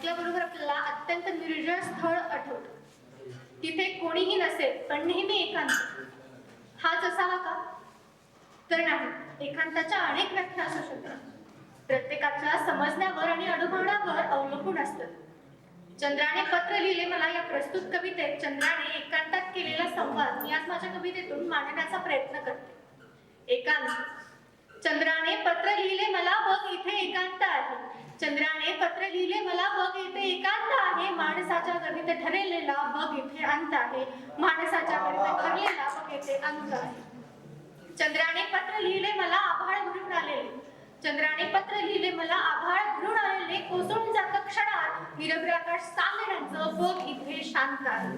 ऐकल्याबरोबर आपल्याला अत्यंत निर्जळ स्थळ आठवतं. तिथे कोणीही नसेल पण नेहमी एकांत. हाच असावा का? तर नाही. एकांताच्या अनेक व्याख्या असू शकतात. प्रत्येकाच्या समजण्यावर आणि अनुभवण्यावर अवलंबून असतात. चंद्राने पत्र लिहिले मला या प्रस्तुत कवितेत चंद्राने एकांतात केलेला संवाद मी आज माझ्या कवितेतून मांडण्याचा प्रयत्न करते. एकांत. चंद्राने पत्र लिहिले मला बघ इथे एकांत आहे. चंद्राने पत्र लिहिले मला बघ इथे एकांत आहे. माणसाच्या गणित ठरलेला बघ इथे अंत आहे. माणसाच्या गणित ठरलेला बघ इथे अंत आहे. चंद्राने पत्र लिहिले मला आभाळ भरून आलेले. चंद्राने पत्र लिहिले मला आभाळ भरून आलेले. कोसळून जातं क्षणात निरभ्र आकाश चांदण्याचं बघ इथे शांत आहे.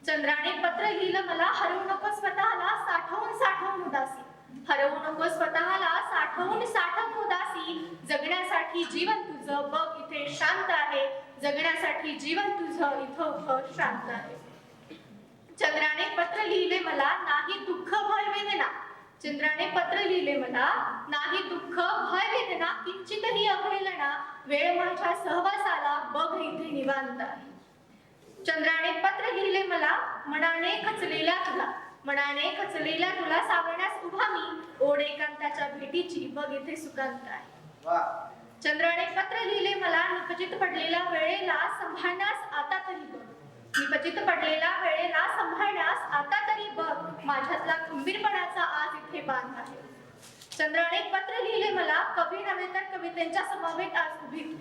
चंद्राने पत्र लिहिलं मला हरवू नको स्वतःला साठवून साठवून उदासी. हरवू नको स्वतःला साठवून साठवून उदासी. जगण्यासाठी जीवन तुझं बघ इथे शांत आहे. जगण्यासाठी जीवन तुझं इथं शांत आहे. चंद्राने पत्र लिहिले मला नाही दुःख भय वेदना. चंद्राने पत्र लिहिले मला नाही दुःख भय वेदना. किंचितही अवहेलना वेळ माझ्या सहवासाला बघ इथे निवांत आहे. चंद्राने पत्र लिहिले मला मनाने खचलेल्या तुला. मनाने खचलेल्या तुला सावरण्यास उभा मी. ओढ एकांताच्या भेटीची बघ इथे सुकांत आहे. चंद्राने पत्र लिहिले मला निपजित पडलेल्या वेळेला सांभाळण्यास आता तरी बघ. निपजित पडलेल्या वेळेला सांभाळण्यास आता तरी बघ. माझ्यातला खंबीरपणाचा आज इथे बांध आहे. चंद्राने पत्र लिहिले मला कवी नव्हे तर कवितेच्या समावेत आज उभी तू.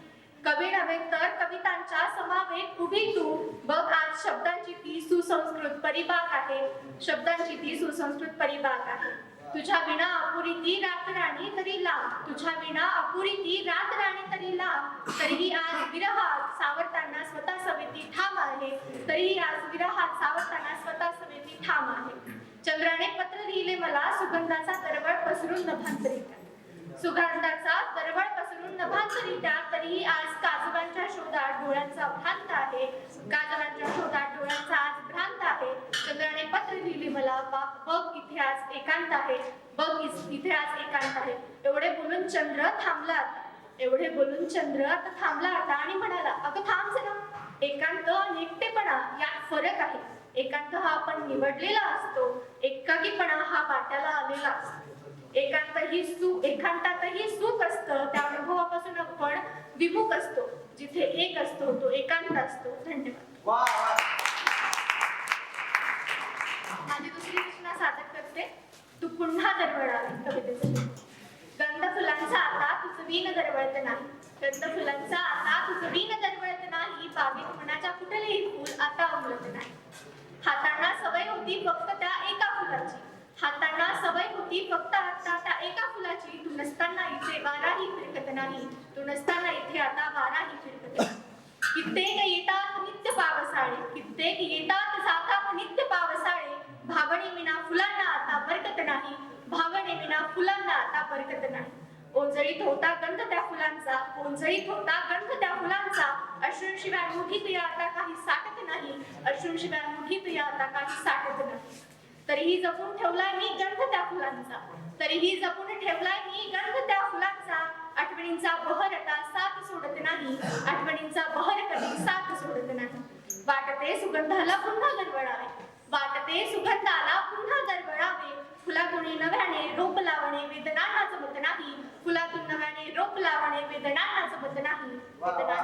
कवी नव्हे तर कवितांच्या समावेत उभी तू. बघ आज शब्दांची ती सुसंस्कृत परिपाक आहे. शब्दांची ती सुसंस्कृत परिपाक आहे. तुझ्या विना अपुरी ती रात राणी तरी लांब. तुझ्या विना अपुरी ती रात राणी तरी लांब. तरीही आज विरहात सावरताना स्वतः सवेती ठाम आहे. तरीही आज विरहात सावरताना स्वतः सवेती ठाम आहे. चंद्राने पत्र लिहिले मला सुगंधाचा दरवळ पसरून नभांतरित्या. सुगंधाचा दरवळ पसरून नभांतरित्या. तरीही आज काजवांच्या शोधात डोळ्यांचा भ्रांत आहे. काजवांच्या शोधात डोळ्यांचा आज भ्रांत आहे. चंद्राने पत्र लिहिले मला बघ इथे आज एकांत आहे. बघ इथे आज एकांत आहे. एवढे बोलून चंद्र थांबला. एवढे बोलून चंद्र आता थांबला आता आणि म्हणाला अगं थांब जरा. एकांत आणि एकटेपणा यात फरक आहे. एकांत हा आपण निवडलेला असतो. एकाकीपणा हा वाट्याला आलेला असतो. एकांतातही सुख असतं. त्या अनुभवापासून आपण विमुख असतो. जिथे एक असतो तो एकांत असतो. धन्यवाद. माझी दुसरी रचना सादर करते. तू पुन्हा दरवळावी कवितेचं. गंध फुलांचा आता तुझं वीण दरवळत नाही. गंध फुलांचा आता तुझं वीण दरवळत नाही. बागेत मनाच्या कुठलेही फुल आता उमलत नाही. हातांना सवय होती फक्त त्या एका फुलाची. हातांना सवय होती फक्त आता त्या एका फुलाची. तू नसताना इथे वाराही फिरकत नाही. तू नसताना इथे आता वाराही फिरकत नाही. कित्येक येतात नित्य पावसाळे. कित्येक येतात जातात नित्य पावसाळे. भावने विना फुलांना आता बरकत नाही. भावने विना फुलांना आता बरकत नाही. ओंजळीत होता गंध त्या फुलांचा. ओंजळीत होता गंध त्या फुलांचा. अश्रूंशिवाय मोठी प्रिया आता काही साठत नाही. अश्रूंशिवाय मोठी प्रिया आता काही साठत नाही. तरीही जपून ठेवलाय मी गंध त्या फुलांचा. तरीही जपून ठेवलाय मी गंध त्या फुलांचा. आठवणींचा बहर आता साथ सोडत नाही. आठवणींचा बहर कधी साथ सोडत नाही. वाटते सुगंधाला पुन्हा दरवळावे. वाटते सुगंधाला पुन्हा दरवळावे. फुलातून नव्याने रोप लावणे वेदनांना जमत नाही. फुलातून नव्याने रोप लावणे वेदनांना जमत नाही. वेदना